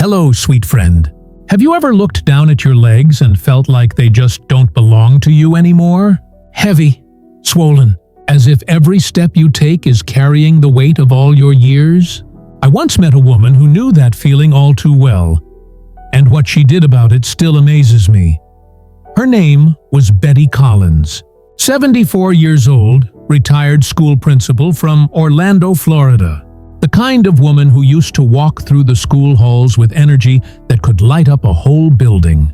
Hello, sweet friend. Have you ever looked down at your legs and felt like they just don't belong to you anymore? Heavy, swollen, as if every step you take is carrying the weight of all your years? I once met a woman who knew that feeling all too well, and what she did about it still amazes me. Her name was Betty Collins, 74 years old, retired school principal from Orlando, Florida. The kind of woman who used to walk through the school halls with energy that could light up a whole building.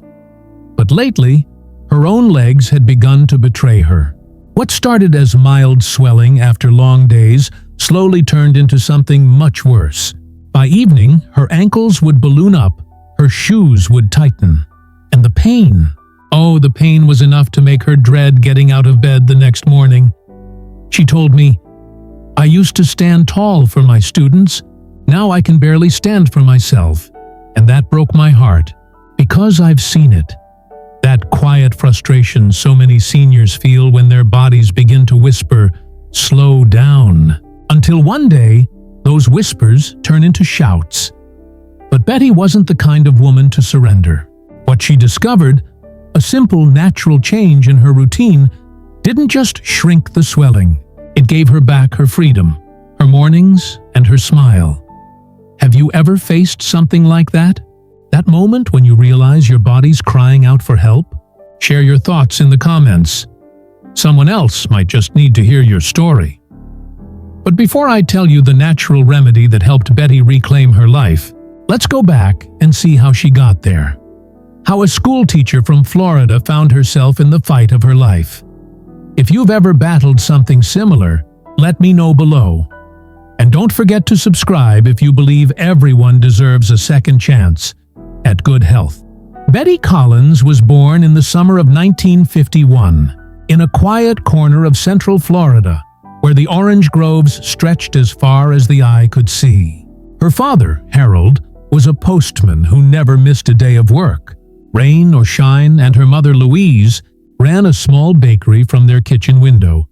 But lately, her own legs had begun to betray her. What started as mild swelling after long days slowly turned into something much worse. By evening, her ankles would balloon up, her shoes would tighten. And the pain was enough to make her dread getting out of bed the next morning. She told me, "I used to stand tall for my students. Now I can barely stand for myself." And that broke my heart, because I've seen it. That quiet frustration so many seniors feel when their bodies begin to whisper, "Slow down." Until one day, those whispers turn into shouts. But Betty wasn't the kind of woman to surrender. What she discovered, a simple natural change in her routine, didn't just shrink the swelling. It gave her back her freedom, her mornings, and her smile. Have you ever faced something like that? That moment when you realize your body's crying out for help? Share your thoughts in the comments. Someone else might just need to hear your story. But before I tell you the natural remedy that helped Betty reclaim her life, let's go back and see how she got there. How a school teacher from Florida found herself in the fight of her life. If you've ever battled something similar, let me know below. And don't forget to subscribe if you believe everyone deserves a second chance at good health. Betty Collins was born in the summer of 1951 in a quiet corner of central Florida, where the orange groves stretched as far as the eye could see. Her father, Harold, was a postman who never missed a day of work, rain or shine, and her mother, Louise, ran a small bakery from their kitchen window.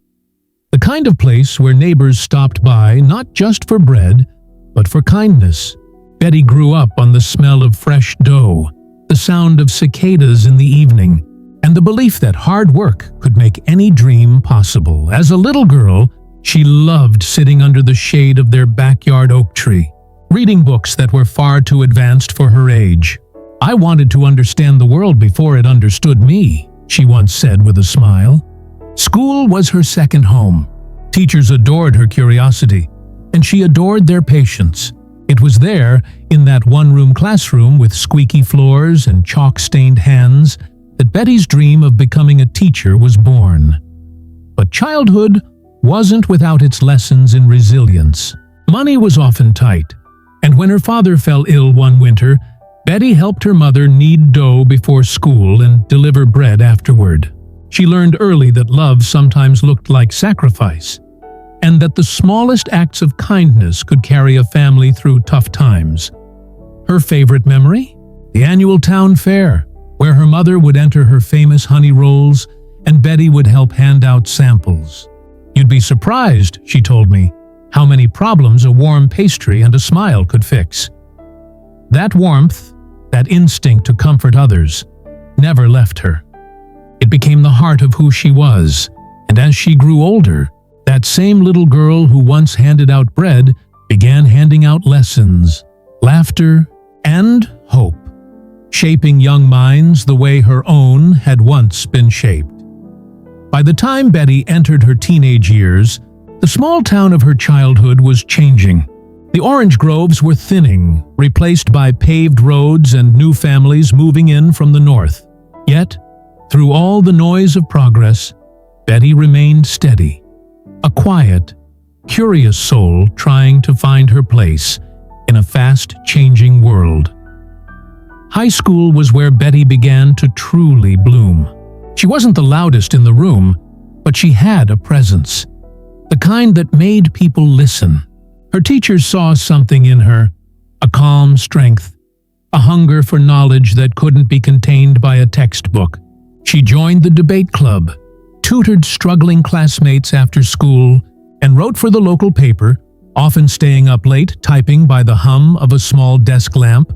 The kind of place where neighbors stopped by not just for bread, but for kindness. Betty grew up on the smell of fresh dough, the sound of cicadas in the evening, and the belief that hard work could make any dream possible. As a little girl, she loved sitting under the shade of their backyard oak tree, reading books that were far too advanced for her age. "I wanted to understand the world before it understood me," she once said with a smile. School was her second home. Teachers adored her curiosity, and she adored their patience. It was there, in that one-room classroom with squeaky floors and chalk-stained hands, that Betty's dream of becoming a teacher was born. But childhood wasn't without its lessons in resilience. Money was often tight, and when her father fell ill one winter, Betty helped her mother knead dough before school and deliver bread afterward. She learned early that love sometimes looked like sacrifice, and that the smallest acts of kindness could carry a family through tough times. Her favorite memory? The annual town fair, where her mother would enter her famous honey rolls and Betty would help hand out samples. "You'd be surprised," she told me, "how many problems a warm pastry and a smile could fix." That warmth, that instinct to comfort others, never left her. It became the heart of who she was, and as she grew older, that same little girl who once handed out bread began handing out lessons, laughter, and hope, shaping young minds the way her own had once been shaped. By the time Betty entered her teenage years, the small town of her childhood was changing. The orange groves were thinning, replaced by paved roads and new families moving in from the north. Yet, through all the noise of progress, Betty remained steady, a quiet, curious soul trying to find her place in a fast-changing world. High school was where Betty began to truly bloom. She wasn't the loudest in the room, but she had a presence, the kind that made people listen. Her teachers saw something in her, a calm strength, a hunger for knowledge that couldn't be contained by a textbook. She joined the debate club, tutored struggling classmates after school, and wrote for the local paper, often staying up late typing by the hum of a small desk lamp.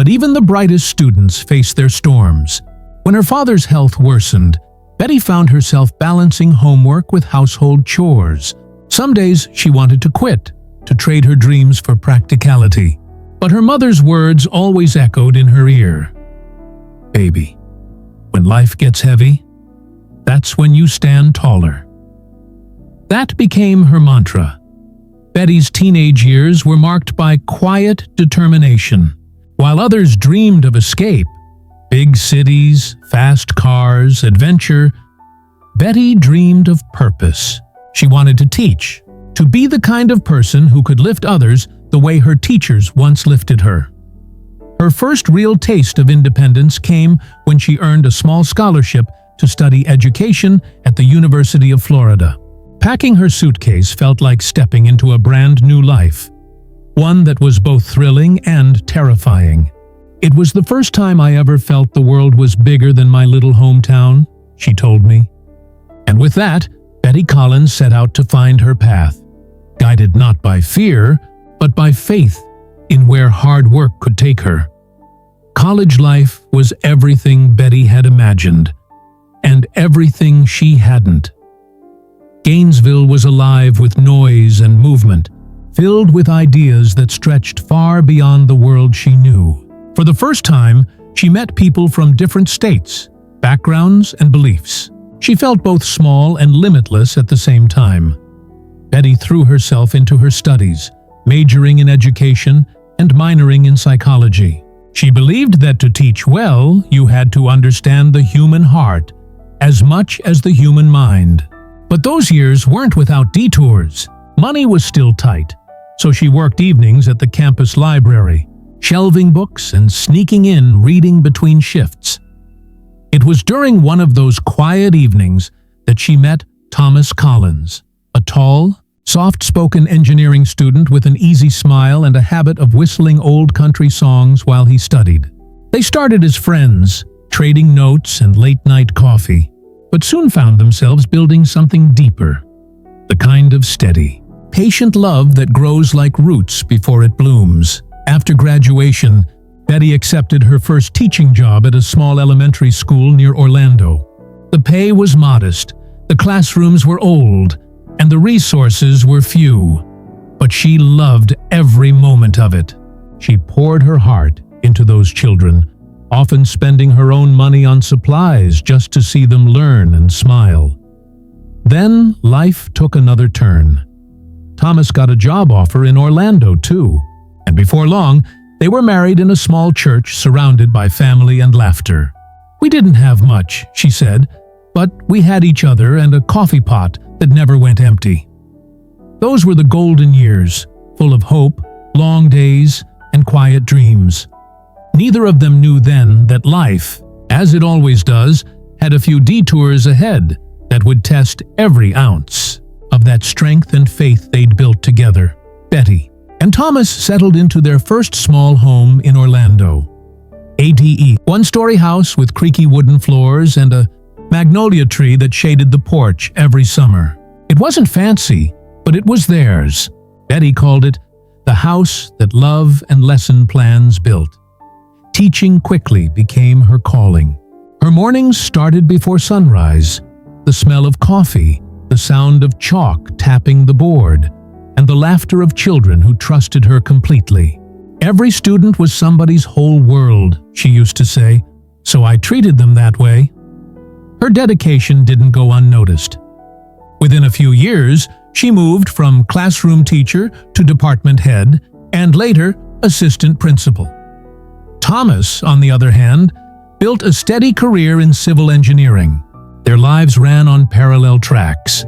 But even the brightest students face their storms. When her father's health worsened, Betty found herself balancing homework with household chores. Some days she wanted to quit, to trade her dreams for practicality. But her mother's words always echoed in her ear. "Baby, when life gets heavy, that's when you stand taller." That became her mantra. Betty's teenage years were marked by quiet determination. While others dreamed of escape, big cities, fast cars, adventure, Betty dreamed of purpose. She wanted to teach, to be the kind of person who could lift others the way her teachers once lifted her. Her first real taste of independence came when she earned a small scholarship to study education at the University of Florida. Packing her suitcase felt like stepping into a brand new life, one that was both thrilling and terrifying. "It was the first time I ever felt the world was bigger than my little hometown," she told me. And with that, Betty Collins set out to find her path, guided not by fear, but by faith in where hard work could take her. College life was everything Betty had imagined, and everything she hadn't. Gainesville was alive with noise and movement, filled with ideas that stretched far beyond the world she knew. For the first time, she met people from different states, backgrounds, and beliefs. She felt both small and limitless at the same time. Betty threw herself into her studies, majoring in education and minoring in psychology. She believed that to teach well, you had to understand the human heart as much as the human mind. But those years weren't without detours. Money was still tight, so she worked evenings at the campus library, shelving books and sneaking in reading between shifts. It was during one of those quiet evenings that she met Thomas Collins, a tall, soft-spoken engineering student with an easy smile and a habit of whistling old country songs while he studied. They started as friends, trading notes and late-night coffee, but soon found themselves building something deeper, the kind of steady, patient love that grows like roots before it blooms. After graduation, Betty accepted her first teaching job at a small elementary school near Orlando. The pay was modest, the classrooms were old, and the resources were few. But she loved every moment of it. She poured her heart into those children, often spending her own money on supplies just to see them learn and smile. Then life took another turn. Thomas got a job offer in Orlando too, and before long, they were married in a small church surrounded by family and laughter. "We didn't have much," she said, "but we had each other and a coffee pot that never went empty." Those were the golden years, full of hope, long days, and quiet dreams. Neither of them knew then that life, as it always does, had a few detours ahead that would test every ounce of that strength and faith they'd built together. Betty and Thomas settled into their first small home in Orlando. A.D.E. one-story house with creaky wooden floors and a magnolia tree that shaded the porch every summer. It wasn't fancy, but it was theirs. Betty called it the house that love and lesson plans built. Teaching quickly became her calling. Her mornings started before sunrise. The smell of coffee, the sound of chalk tapping the board, and the laughter of children who trusted her completely. "Every student was somebody's whole world," she used to say, "so I treated them that way." Her dedication didn't go unnoticed. Within a few years, she moved from classroom teacher to department head, and later assistant principal. Thomas, on the other hand, built a steady career in civil engineering. Their lives ran on parallel tracks.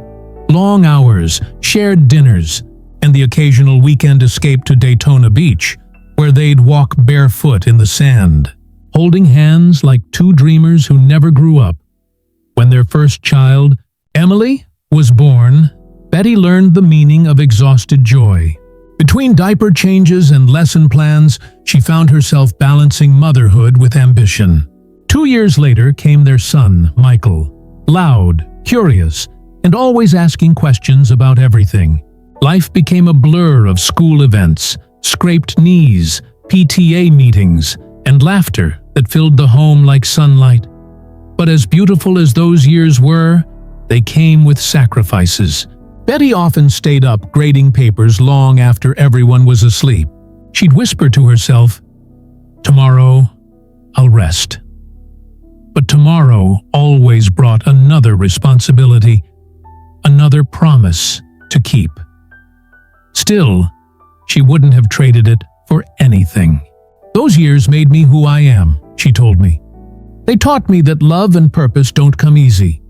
Long hours, shared dinners, and the occasional weekend escape to Daytona Beach, where they'd walk barefoot in the sand, holding hands like two dreamers who never grew up. When their first child, Emily, was born, Betty learned the meaning of exhausted joy. Between diaper changes and lesson plans, she found herself balancing motherhood with ambition. 2 years later came their son, Michael, loud, curious, and always asking questions about everything. Life became a blur of school events, scraped knees, PTA meetings, and laughter that filled the home like sunlight. But as beautiful as those years were, they came with sacrifices. Betty often stayed up grading papers long after everyone was asleep. She'd whisper to herself, "Tomorrow, I'll rest." But tomorrow always brought another responsibility, another promise to keep. Still, she wouldn't have traded it for anything. "Those years made me who I am," she told me. "They taught me that love and purpose don't come easy.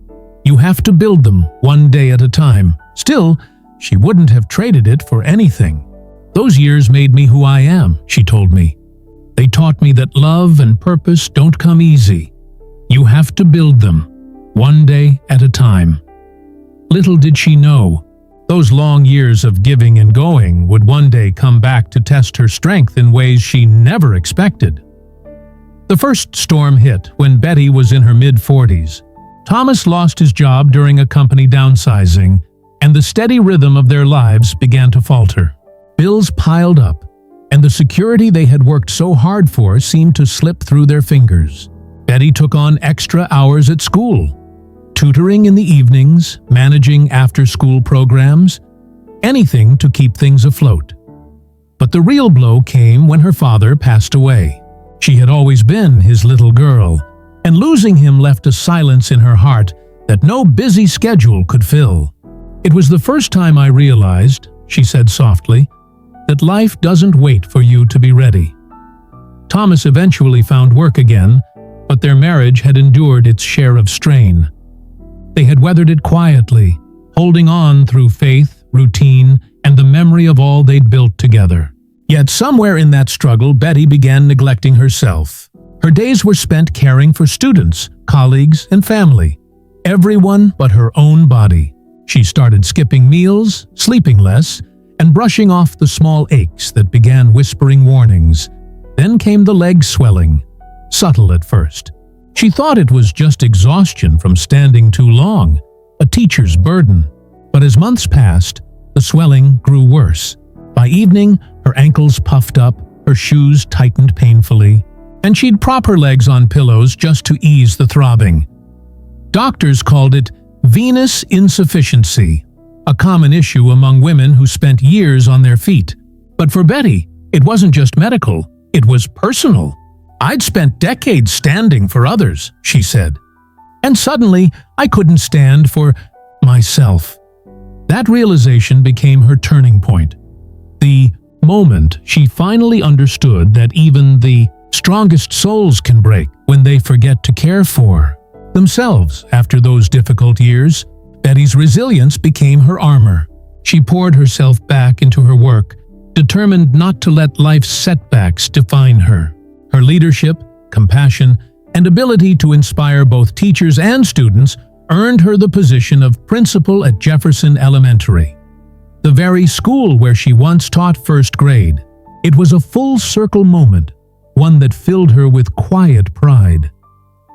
You have to build them one day at a time." Still, she wouldn't have traded it for anything. "Those years made me who I am," she told me. "They taught me that love and purpose don't come easy. You have to build them, one day at a time." Little did she know, those long years of giving and going would one day come back to test her strength in ways she never expected. The first storm hit when Betty was in her mid-40s. Thomas lost his job during a company downsizing, and the steady rhythm of their lives began to falter. Bills piled up, and the security they had worked so hard for seemed to slip through their fingers. Betty took on extra hours at school, tutoring in the evenings, managing after-school programs, anything to keep things afloat. But the real blow came when her father passed away. She had always been his little girl, and losing him left a silence in her heart that no busy schedule could fill. "It was the first time I realized," she said softly, "that life doesn't wait for you to be ready." Thomas eventually found work again, but their marriage had endured its share of strain. They had weathered it quietly, holding on through faith, routine, and the memory of all they'd built together. Yet somewhere in that struggle, Betty began neglecting herself. Her days were spent caring for students, colleagues, and family. Everyone but her own body. She started skipping meals, sleeping less, and brushing off the small aches that began whispering warnings. Then came the leg swelling, subtle at first. She thought it was just exhaustion from standing too long, a teacher's burden. But as months passed, the swelling grew worse. By evening, her ankles puffed up, her shoes tightened painfully, and she'd prop her legs on pillows just to ease the throbbing. Doctors called it venous insufficiency, a common issue among women who spent years on their feet. But for Betty, it wasn't just medical, it was personal. "I'd spent decades standing for others," she said. "And suddenly, I couldn't stand for myself." That realization became her turning point. The moment she finally understood that even the strongest souls can break when they forget to care for themselves after those difficult years. Betty's resilience became her armor. She poured herself back into her work, determined not to let life's setbacks define her. Her leadership, compassion, and ability to inspire both teachers and students earned her the position of principal at Jefferson Elementary, the very school where she once taught first grade. It was a full-circle moment, one that filled her with quiet pride.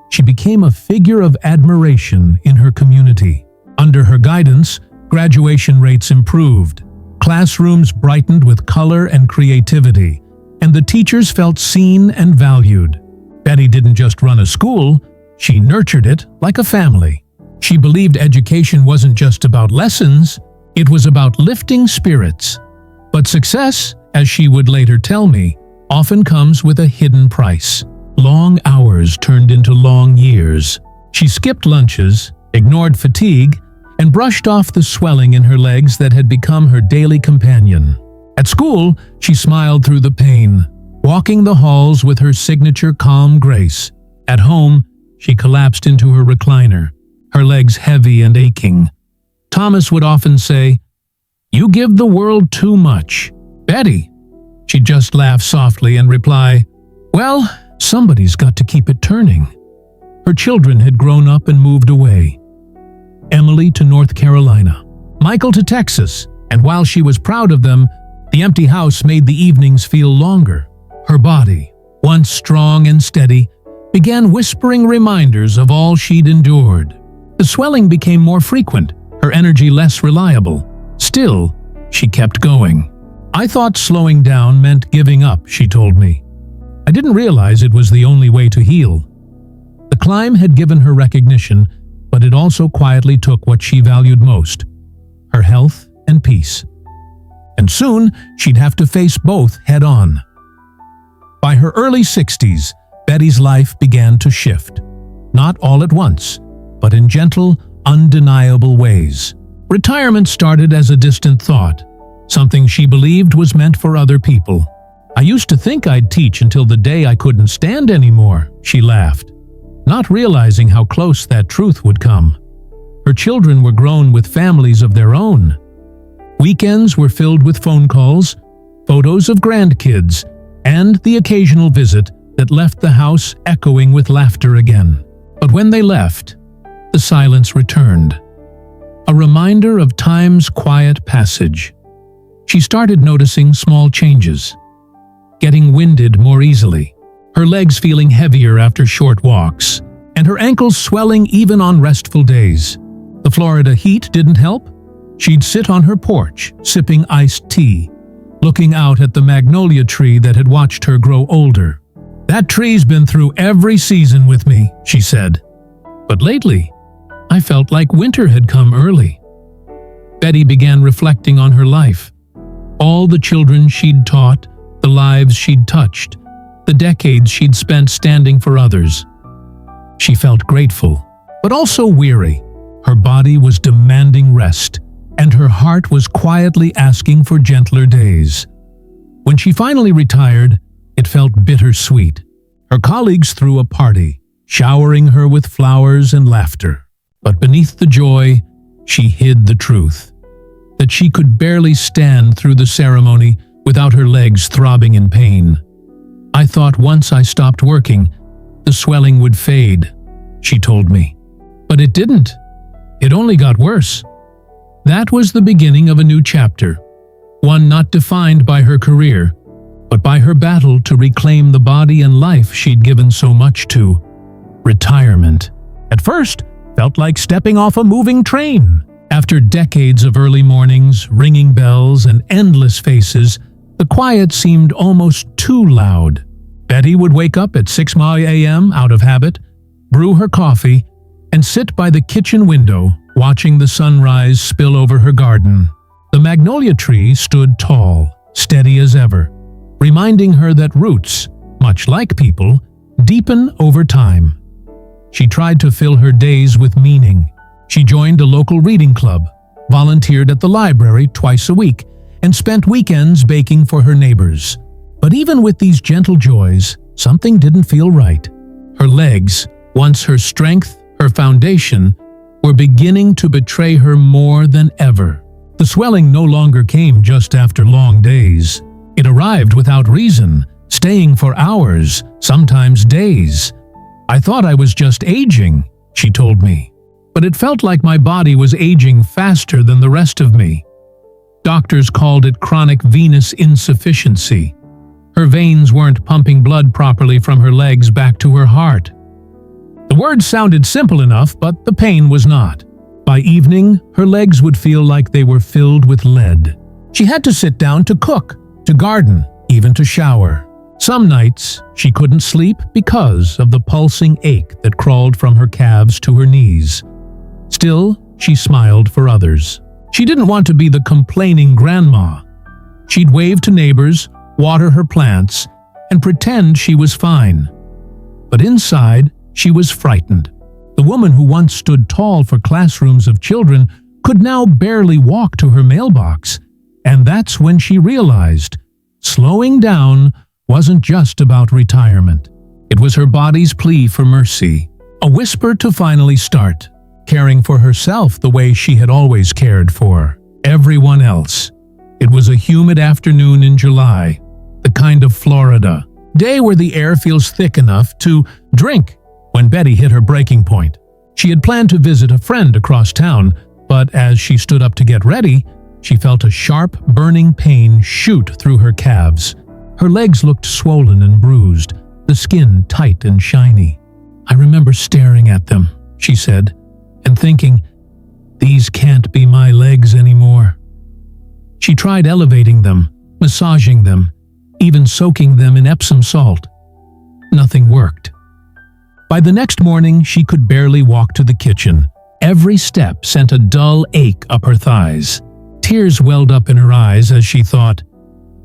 She became a figure of admiration in her community. Under her guidance, graduation rates improved, classrooms brightened with color and creativity, and the teachers felt seen and valued. Betty didn't just run a school, she nurtured it like a family. She believed education wasn't just about lessons, it was about lifting spirits. But success, as she would later tell me, often comes with a hidden price. Long hours turned into long years. She skipped lunches, ignored fatigue, and brushed off the swelling in her legs that had become her daily companion. At school, she smiled through the pain, walking the halls with her signature calm grace. At home, she collapsed into her recliner, her legs heavy and aching. Thomas would often say, "You give the world too much." "Betty," she'd just laugh softly and reply, "Well, somebody's got to keep it turning." Her children had grown up and moved away. Emily to North Carolina, Michael to Texas, and while she was proud of them, the empty house made the evenings feel longer. Her body, once strong and steady, began whispering reminders of all she'd endured. The swelling became more frequent, her energy less reliable. Still, she kept going. "I thought slowing down meant giving up," she told me. I didn't realize it was the only way to heal. The climb had given her recognition, but it also quietly took what she valued most, her health and peace. And soon, she'd have to face both head-on. By her early 60s, Betty's life began to shift. Not all at once, but in gentle, undeniable ways. Retirement started as a distant thought, something she believed was meant for other people. "I used to think I'd teach until the day I couldn't stand anymore," she laughed, not realizing how close that truth would come. Her children were grown with families of their own. Weekends were filled with phone calls, photos of grandkids, and the occasional visit that left the house echoing with laughter again. But when they left, the silence returned, a reminder of time's quiet passage. She started noticing small changes, getting winded more easily, her legs feeling heavier after short walks, and her ankles swelling even on restful days. The Florida heat didn't help. She'd sit on her porch, sipping iced tea, looking out at the magnolia tree that had watched her grow older. "That tree's been through every season with me," she said. "But lately, I felt like winter had come early." Betty began reflecting on her life. All the children she'd taught, the lives she'd touched, the decades she'd spent standing for others. She felt grateful, but also weary. Her body was demanding rest, and her heart was quietly asking for gentler days. When she finally retired, it felt bittersweet. Her colleagues threw a party, showering her with flowers and laughter. But beneath the joy, she hid the truth, that she could barely stand through the ceremony without her legs throbbing in pain. "I thought once I stopped working, the swelling would fade," she told me. But it didn't. It only got worse. That was the beginning of a new chapter, one not defined by her career, but by her battle to reclaim the body and life she'd given so much to. Retirement, at first, felt like stepping off a moving train. After decades of early mornings, ringing bells, and endless faces, the quiet seemed almost too loud. Betty would wake up at 6 a.m. out of habit, brew her coffee, and sit by the kitchen window, watching the sunrise spill over her garden. The magnolia tree stood tall, steady as ever, reminding her that roots, much like people, deepen over time. She tried to fill her days with meaning. She joined a local reading club, volunteered at the library twice a week, and spent weekends baking for her neighbors. But even with these gentle joys, something didn't feel right. Her legs, once her strength, her foundation, were beginning to betray her more than ever. The swelling no longer came just after long days. It arrived without reason, staying for hours, sometimes days. "I thought I was just aging," she told me. But it felt like my body was aging faster than the rest of me. Doctors called it chronic venous insufficiency. Her veins weren't pumping blood properly from her legs back to her heart. The words sounded simple enough, but the pain was not. By evening, her legs would feel like they were filled with lead. She had to sit down to cook, to garden, even to shower. Some nights, she couldn't sleep because of the pulsing ache that crawled from her calves to her knees. Still, she smiled for others. She didn't want to be the complaining grandma. She'd wave to neighbors, water her plants, and pretend she was fine. But inside, she was frightened. The woman who once stood tall for classrooms of children could now barely walk to her mailbox. And that's when she realized slowing down wasn't just about retirement. It was her body's plea for mercy, a whisper to finally start caring for herself the way she had always cared for everyone else. It was a humid afternoon in July, the kind of Florida day where the air feels thick enough to drink, when Betty hit her breaking point. She had planned to visit a friend across town, but as she stood up to get ready, she felt a sharp, burning pain shoot through her calves. Her legs looked swollen and bruised, the skin tight and shiny. "I remember staring at them," she said, and thinking, "These can't be my legs anymore." She tried elevating them, massaging them, even soaking them in Epsom salt. nothing worked. By the next morning, she could barely walk to the kitchen. Every step sent a dull ache up her thighs. Tears welled up in her eyes as she thought,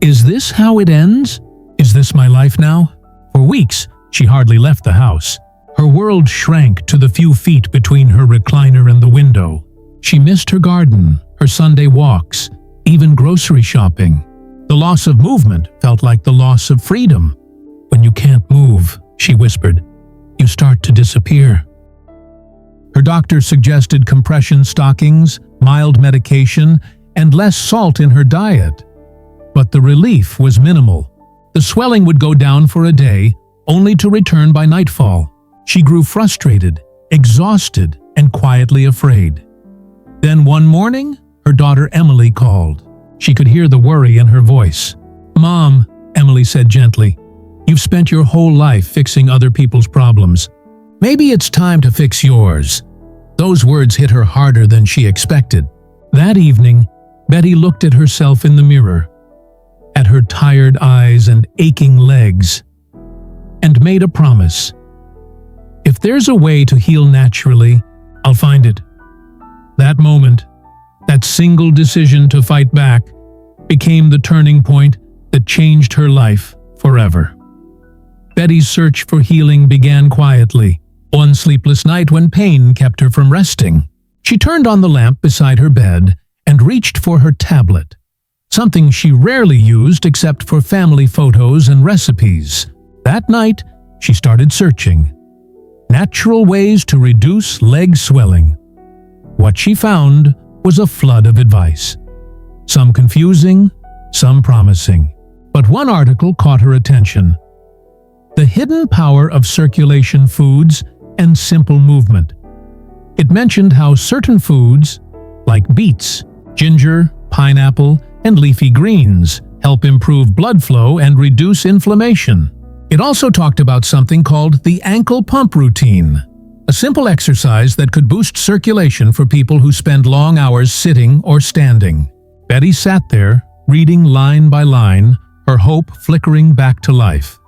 "Is this how it ends? Is this my life now?" For weeks, she hardly left the house. Her world shrank to the few feet between her recliner and the window. She missed her garden, her Sunday walks, even grocery shopping. The loss of movement felt like the loss of freedom. "When you can't move," she whispered, "you start to disappear." Her doctor suggested compression stockings, mild medication, and less salt in her diet. But the relief was minimal. The swelling would go down for a day, only to return by nightfall. She grew frustrated, exhausted, and quietly afraid. Then one morning, her daughter Emily called. She could hear the worry in her voice. "Mom," Emily said gently, "you've spent your whole life fixing other people's problems. Maybe it's time to fix yours." Those words hit her harder than she expected. That evening, Betty looked at herself in the mirror, at her tired eyes and aching legs, and made a promise. "If there's a way to heal naturally, I'll find it." That moment, that single decision to fight back, became the turning point that changed her life forever. Betty's search for healing began quietly, one sleepless night when pain kept her from resting. She turned on the lamp beside her bed and reached for her tablet, something she rarely used except for family photos and recipes. That night, she started searching. Natural ways to reduce leg swelling. What she found was a flood of advice. Some confusing, some promising. But one article caught her attention. The hidden power of circulation foods and simple movement. It mentioned how certain foods, like beets, ginger, pineapple, and leafy greens, help improve blood flow and reduce inflammation. It also talked about something called the ankle pump routine, a simple exercise that could boost circulation for people who spend long hours sitting or standing. Betty sat there, reading line by line, her hope flickering back to life.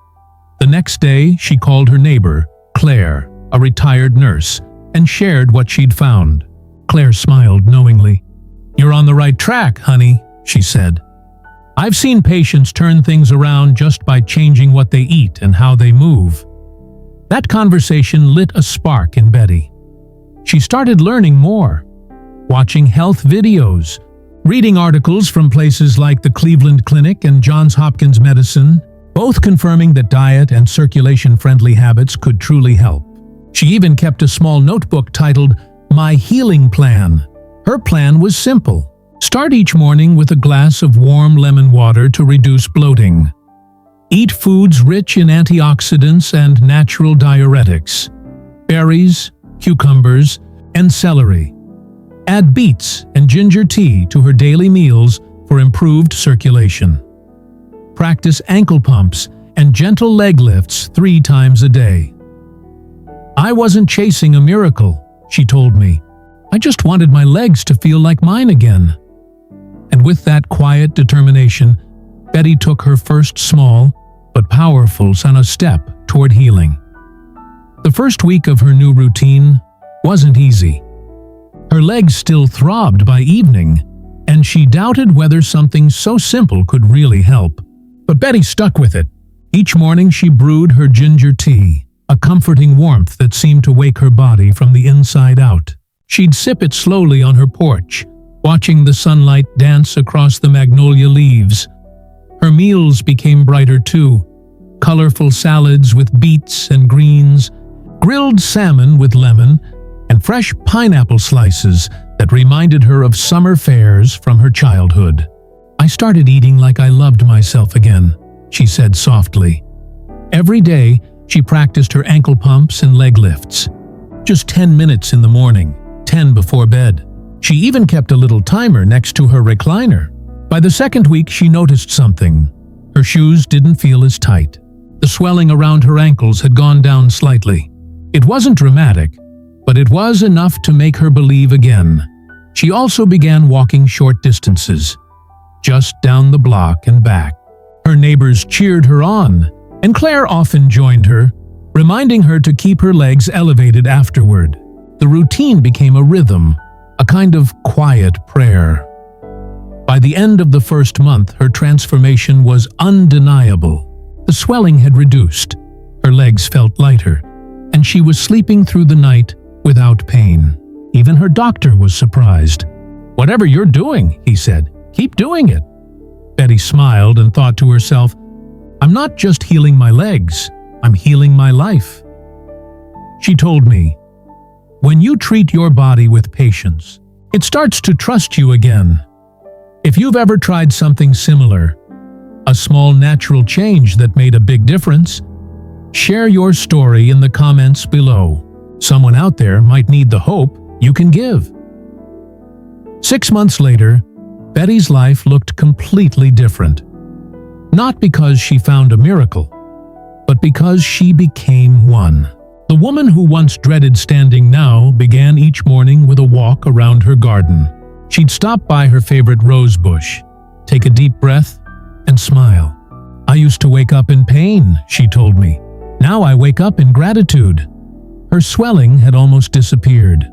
The next day, she called her neighbor, Claire, a retired nurse, and shared what she'd found. Claire smiled knowingly. "You're on the right track, honey," she said. "I've seen patients turn things around just by changing what they eat and how they move." That conversation lit a spark in Betty. She started learning more, watching health videos, reading articles from places like the Cleveland Clinic and Johns Hopkins Medicine, both confirming that diet and circulation-friendly habits could truly help. She even kept a small notebook titled My Healing Plan. Her plan was simple. Start each morning with a glass of warm lemon water to reduce bloating. Eat foods rich in antioxidants and natural diuretics. Berries, cucumbers, and celery. Add beets and ginger tea to her daily meals for improved circulation. Practice ankle pumps and gentle leg lifts 3 times a day. "I wasn't chasing a miracle," she told me. "I just wanted my legs to feel like mine again." And with that quiet determination, Betty took her first small but powerful step toward healing. The first week of her new routine wasn't easy. Her legs still throbbed by evening, and she doubted whether something so simple could really help. But Betty stuck with it. Each morning she brewed her ginger tea, a comforting warmth that seemed to wake her body from the inside out. She'd sip it slowly on her porch, watching the sunlight dance across the magnolia leaves. Her meals became brighter too. Colorful salads with beets and greens, grilled salmon with lemon, and fresh pineapple slices that reminded her of summer fairs from her childhood. "I started eating like I loved myself again," she said softly. Every day, she practiced her ankle pumps and leg lifts. Just 10 minutes in the morning, 10 before bed. She even kept a little timer next to her recliner. By the second week, she noticed something. Her shoes didn't feel as tight. The swelling around her ankles had gone down slightly. It wasn't dramatic, but it was enough to make her believe again. She also began walking short distances, just down the block and back. Her neighbors cheered her on, and Claire often joined her, reminding her to keep her legs elevated afterward. The routine became a rhythm, a kind of quiet prayer. By the end of the first month, her transformation was undeniable. The swelling had reduced, her legs felt lighter, and she was sleeping through the night without pain. Even her doctor was surprised. "Whatever you're doing," he said, "keep doing it." Betty smiled and thought to herself, "I'm not just healing my legs, I'm healing my life." She told me, "When you treat your body with patience, it starts to trust you again." If you've ever tried something similar, a small natural change that made a big difference, share your story in the comments below. Someone out there might need the hope you can give. 6 months later, Betty's life looked completely different. Not because she found a miracle, but because she became one. The woman who once dreaded standing now began each morning with a walk around her garden. She'd stop by her favorite rose bush, take a deep breath, and smile. "I used to wake up in pain," she told me. "Now I wake up in gratitude." Her swelling had almost disappeared.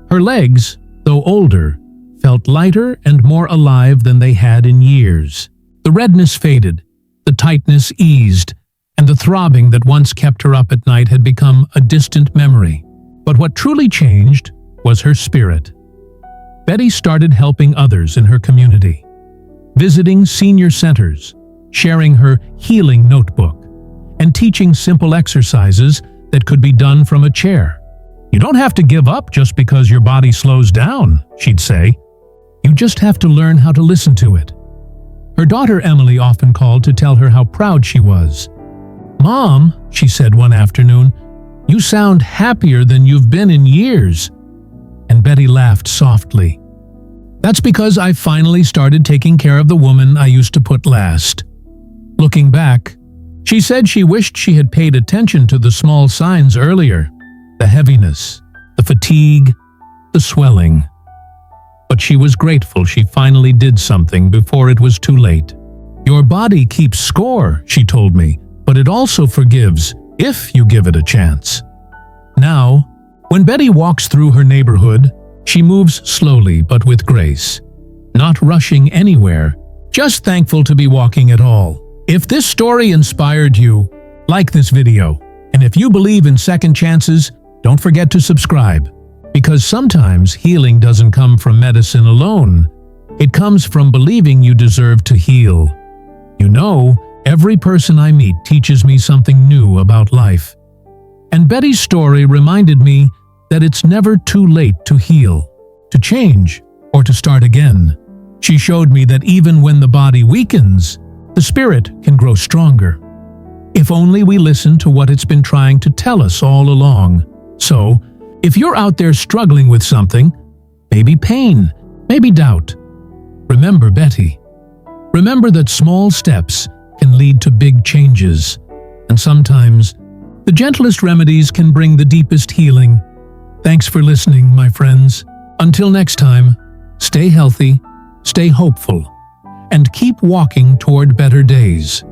Her legs, though older, felt lighter and more alive than they had in years. The redness faded, the tightness eased, and the throbbing that once kept her up at night had become a distant memory. But what truly changed was her spirit. Betty started helping others in her community, visiting senior centers, sharing her healing notebook, and teaching simple exercises that could be done from a chair. "You don't have to give up just because your body slows down," she'd say. "You just have to learn how to listen to it." Her daughter Emily often called to tell her how proud she was. "Mom," she said one afternoon, "you sound happier than you've been in years." And Betty laughed softly. "That's because I finally started taking care of the woman I used to put last." Looking back, she said she wished she had paid attention to the small signs earlier, the heaviness, the fatigue, the swelling. But she was grateful she finally did something before it was too late. "Your body keeps score," she told me, "but it also forgives if you give it a chance." Now, when Betty walks through her neighborhood, she moves slowly but with grace, not rushing anywhere, just thankful to be walking at all. If this story inspired you, like this video, and if you believe in second chances, don't forget to subscribe. Because sometimes healing doesn't come from medicine alone. It comes from believing you deserve to heal. You know, every person I meet teaches me something new about life. And Betty's story reminded me that it's never too late to heal, to change, or to start again. She showed me that even when the body weakens, the spirit can grow stronger. If only we listen to what it's been trying to tell us all along. So, if you're out there struggling with something, maybe pain, maybe doubt, remember Betty. Remember that small steps can lead to big changes, and sometimes the gentlest remedies can bring the deepest healing. Thanks for listening, my friends. Until next time, stay healthy, stay hopeful, and keep walking toward better days.